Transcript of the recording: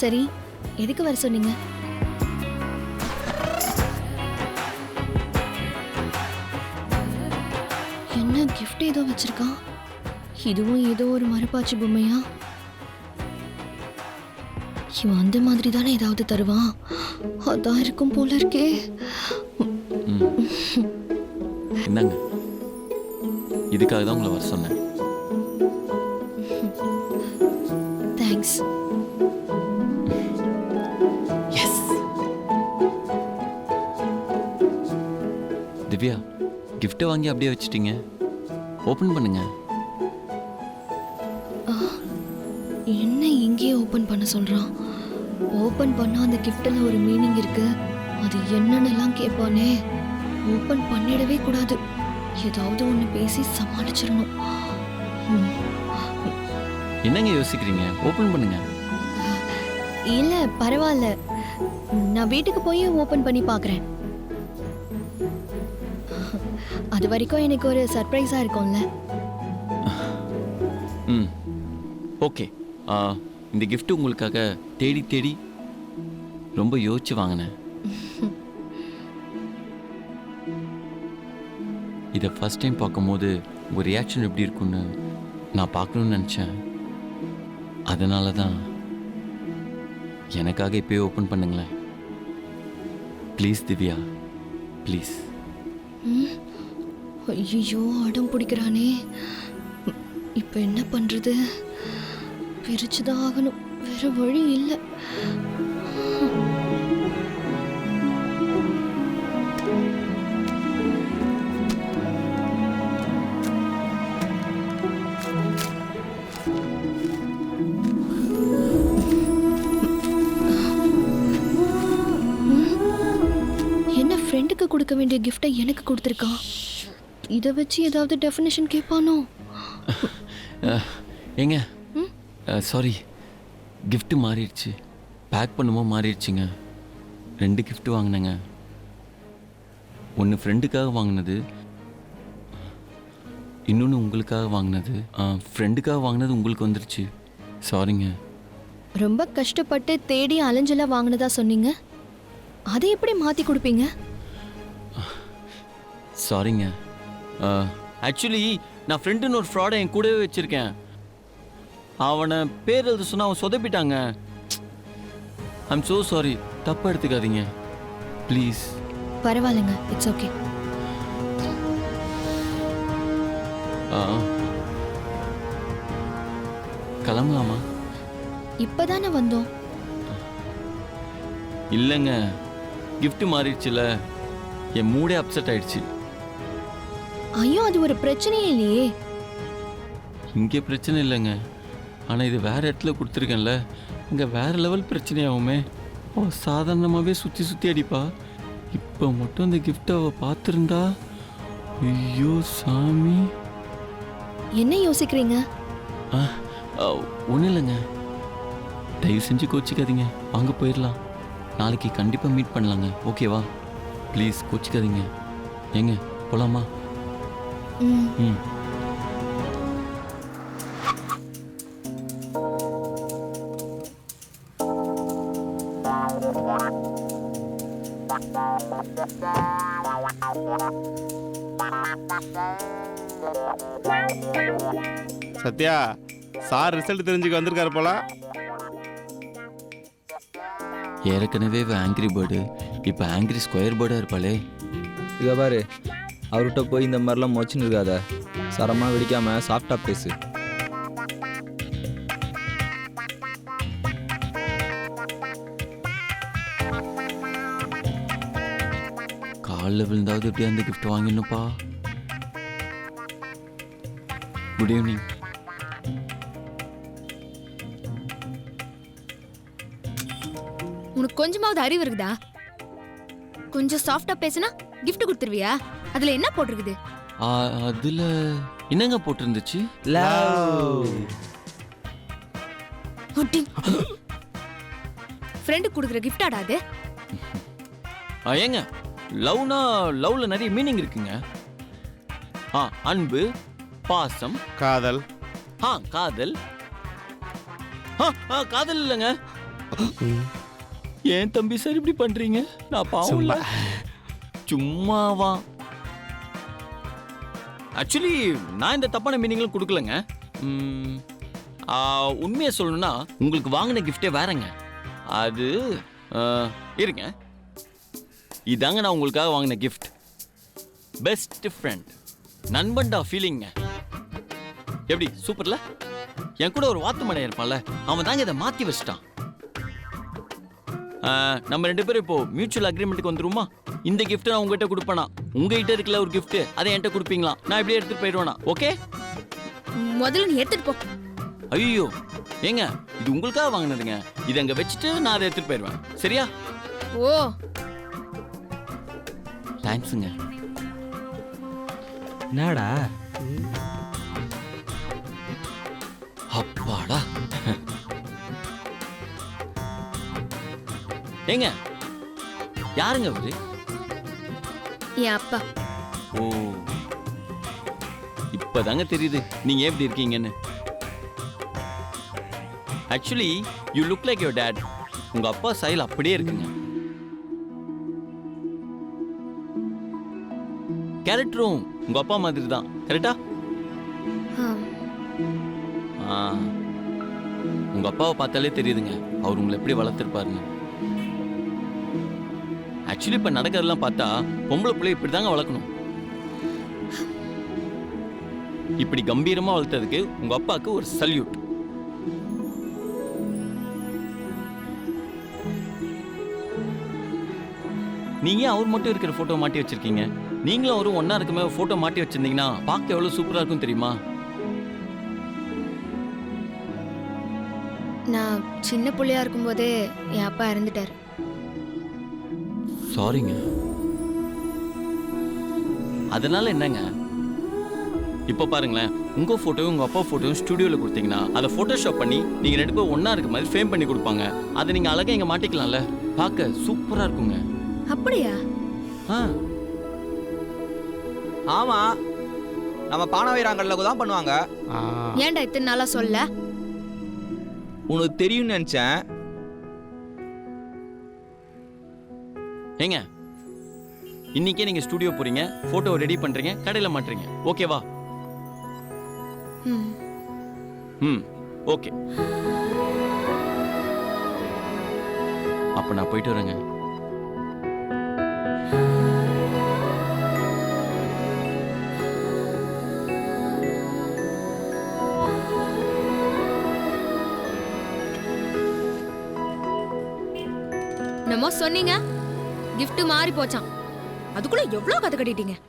சரி, எதுக்கு வர சொன்னீங்க? என்ன கிஃப்ட் ஏதோ வச்சிருக்கான்? இதுவும் ஏதோ ஒரு மரப்பாச்சி பொம்மையா? இவன் அந்த மாதிரி தானே ஏதாவது தருவான். அதான் இருக்கும் போல இருக்கே. என்னங்க, இதுக்காக தான் உங்களை வர சொன்னேன். தேங்க்ஸ். எஸ். திவ்யா, கிஃப்ட்டை வாங்கி அப்படியே வச்சிட்டீங்க. ஓப்பன் பண்ணுங்க. என்ன இங்கேயே ஓபன் பண்ண சொல்றான்? ஓபன் பண்ணா அந்த கிஃப்ட்ல ஒரு மீனிங் இருக்கு. அது என்னன்னெல்லாம் கேட்பானே. ஓபன் பண்ணிடவே கூடாது. ஏதாவது ஒன்று பேசி சமாளிச்சிடணும். என்னங்க யோசிக்கிறீங்க? ஓப்பன் பண்ணுங்க. இல்ல பரவாயில்ல, நான் வீட்டுக்கு போய் ஓபன் பண்ணி பார்க்கறேன். அது வரைக்கும் எனக்கு ஒரு சர்ப்ரைஸா இருக்கும்ல. ம், ஓகே. இந்த gift உங்களுக்காக தேடி தேடி ரொம்ப யோசிச்சு வாங்கினேன். இதை ஃபர்ஸ்ட் டைம் பார்க்கும்போது உங்கள் ரியாக்ஷன் எப்படி இருக்குன்னு நான் பார்க்கணுன்னு நினச்சேன். அதனால தான் எனக்காக இப்போயே ஓப்பன் பண்ணுங்களேன். Please Divya, please. ஐயோ, அடம் பிடிக்கிறானே. இப்போ என்ன பண்றது? பிரிச்சுதான் ஆகணும், வேற வழி இல்லை. என்ன ஃப்ரெண்டுக்கு கொடுக்க வேண்டிய கிஃப்டை எனக்கு கொடுத்துருக்கான். இதை வச்சு ஏதாவது டெஃபினேஷன் கேட்பானோ? ஏங்க, சாரி, gift மாறிடுச்சு. பேக் பண்ணும்போது மாறிடுச்சுங்க. 2 gift வாங்கினேங்க. ஒன்று ஃப்ரெண்டுக்காக வாங்கினது, இன்னொன்று உங்களுக்காக வாங்கினது. ஃப்ரெண்டுக்காக வாங்கினது உங்களுக்கு வந்துருச்சு. சாரிங்க. ரொம்ப கஷ்டப்பட்டு தேடி அலைஞ்செல்லாம் வாங்கினதா சொன்னீங்க. அதை எப்படி மாற்றி கொடுப்பீங்க? சாரிங்க. ஆக்சுவலி நான் ஃப்ரெண்டுன்னு ஒரு ஃப்ராடை என் கூடவே வச்சுருக்கேன். அவனை பேர் எழுத சொன்னால் அவன் சொதப்பிட்டாங்க. ஐம் ஸோ சாரி, தப்பாக எடுத்துக்காதீங்க ப்ளீஸ். பரவாயில்லைங்க, இட்ஸ் ஓகே. கிளம்பலாமா? இப்போதானே வந்தோம். இல்லைங்க, gift மாறிடுச்சுல, என் மூடே அப்செட் ஆயிடுச்சு. ஐயோ, அது ஒரு பிரச்சனையே இல்லையே. இங்கே பிரச்சனை இல்லைங்க, ஆனால் இது வேறு இடத்துல கொடுத்துருக்கேன்ல, இங்கே வேறு லெவல் பிரச்சனையாகுமே. அவள் சாதாரணமாகவே சுற்றி சுற்றி அடிப்பா. இப்போ மட்டும் அந்த கிஃப்ட்டை அவள் பார்த்துருந்தா, ஐயோ சாமி. என்ன யோசிக்கிறீங்க? ஒன்றும் இல்லைங்க, தயவு செஞ்சு கோச்சிக்காதீங்க. வாங்க போயிடலாம். நாளைக்கு கண்டிப்பாக மீட் பண்ணலாங்க, ஓகேவா? ப்ளீஸ் கோச்சிக்காதீங்க. ஏங்க போகலாமா? ம். சத்யா, சார் ரிசல்ட் தெரிஞ்சுக்க வந்திருக்காரு போல. ஏற்கனவே ஆங்கிரி பேர்டு, இப்போ ஆங்கிரி ஸ்கொயர் பேர்டாக இருப்பாளே. இதை பாரு, அவர்கிட்ட போய் இந்த மாதிரிலாம் மொச்சுன்னு இருக்காத. சரமாக வெடிக்காம சாஃப்டாக பேசு. காலில் விழுந்தாவது எப்படியா அந்த கிஃப்ட் வாங்கிடணுப்பா. Good evening. உனக்கு கொஞ்சமாவது அறிவு இருக்குதா? கொஞ்சம் சாஃப்டா பேசினா கிஃப்ட் கொடுத்துருவியா? அதுல என்ன போட்டிருக்குது? அதுல என்னங்க போட்டிருந்துச்சு? ஃப்ரெண்டு கொடுக்குற கிஃப்டாடா அது? ஏங்க, லவ்னா லவ்ல நிறைய மீனிங் இருக்குங்க. அன்பு, பாசம், காதல். காதல். காதல் இல்லைங்க, ஏன் தம்பி சார் இப்படி பண்றீங்க? நான் பாவம் இல்ல. சும்மாவா? ஆக்சுவலி நான் இந்த தப்பான மீனிங்லாம் கொடுக்கலங்க. உண்மையை சொல்லணும்னா உங்களுக்கு வாங்கின கிஃப்டே வேறங்க. அது இருங்க, இதாங்க நான் உங்களுக்காக வாங்கின கிஃப்ட். பெஸ்ட் ஃப்ரெண்ட், நண்பன்டா ஃபீலிங்க. எப்படி சூப்பர்ல? என் கூட ஒரு வாத்து மடையா இருப்பான்ல, அவன் தாங்க இதை மாத்தி வச்சிட்டான். நம்ம 2 பேரும் இப்போ மியூச்சுவல் அக்ரிமெண்ட்டுக்கு வந்துருமா? இந்த கிஃப்ட் நான் உங்ககிட்ட கொடுப்பேனா, உங்ககிட்ட இருக்கல ஒரு கிஃப்ட் அதை என்கிட்ட கொடுப்பீங்களா? நான் இப்படியே எடுத்துட்டு போயிடுவேனா? ஓகே? முதல்ல நீ எடுத்துட்டு போ. ஐயோ ஏங்க, இது உங்களுக்காக வாங்கினதுங்க. இதை அங்க வச்சுட்டு நான் அதை எடுத்துட்டு போயிடுவேன். சரியா? ஓ தேங்க்ஸுங்க. என்னடா அப்பாடா. ஏங்க, யாருங்க அவரு? என் அப்பா. ஓ, இப்பதாங்க தெரியுது நீங்க ஏன் இப்படி இருக்கீங்கன்னு. Actually you look like your date. உங்க அப்பா ஸ்டைல் அப்படியே இருக்குங்க. கேரக்டரும் உங்க அப்பா மாதிரி தான். கரெக்டா? உங்க அப்பாவை பார்த்தாலே தெரியுதுங்க அவர் உங்களை எப்படி வளர்த்துருப்பாருன்னு. ஆக்சுவலி இப்ப நடக்கிறதெல்லாம் பார்த்தா பொம்பளை பிள்ளை இப்படிதாங்க வளர்க்கணும். இப்படி கம்பீரமா வளர்த்ததுக்கு உங்க அப்பாவுக்கு ஒரு சல்யூட். நீங்க அவர் மட்டும் இருக்கிற போட்டோ மாட்டி வச்சிருக்கீங்க. நீங்களும் அவரும் ஒன்னா இருக்குமே போட்டோ மாட்டி வச்சிருந்தீங்கன்னா பார்க்க எவ்வளவு சூப்பரா இருக்கும் தெரியுமா? நான் சின்ன புள்ளையா இருக்கும்போதே என் அப்பா இறந்துட்டாரு. சாரிங்க. அதனால என்னங்க, இப்ப பாருங்களேன், உங்க போட்டோவும் உங்க அப்பா போட்டோவும் ஸ்டுடியோல கொடுத்தீங்கன்னா அதை போட்டோஷாப் பண்ணி நீங்க 2 பேரும் ஒன்னா இருக்க மாதிரி ஃப்ரேம் பண்ணி கொடுப்பாங்க. அதை நீங்க அழகா இங்க மாட்டிக்கலாம்ல, பார்க்க சூப்பரா இருக்குங்க. அப்படியா? ஆமா, நம்ம பானவீராங்கல்ல தான் பண்ணுவாங்க. ஏன்டா இத்தனை நாளா சொல்ல? உனக்கு தெரியும்னு நினைச்சேன். ஏங்க, இன்னைக்கே நீங்க ஸ்டுடியோ போறீங்க, போட்டோ ரெடி பண்றீங்க, கடையில மாட்டுறீங்க. ஓகேவா? ஓகே. அப்ப நான் போயிட்டு வரேங்க. என்னமோ சொன்னீங்க, gift மாறி போச்சான். அதுக்குள்ள எவ்வளவு கதை கட்டிட்டீங்க.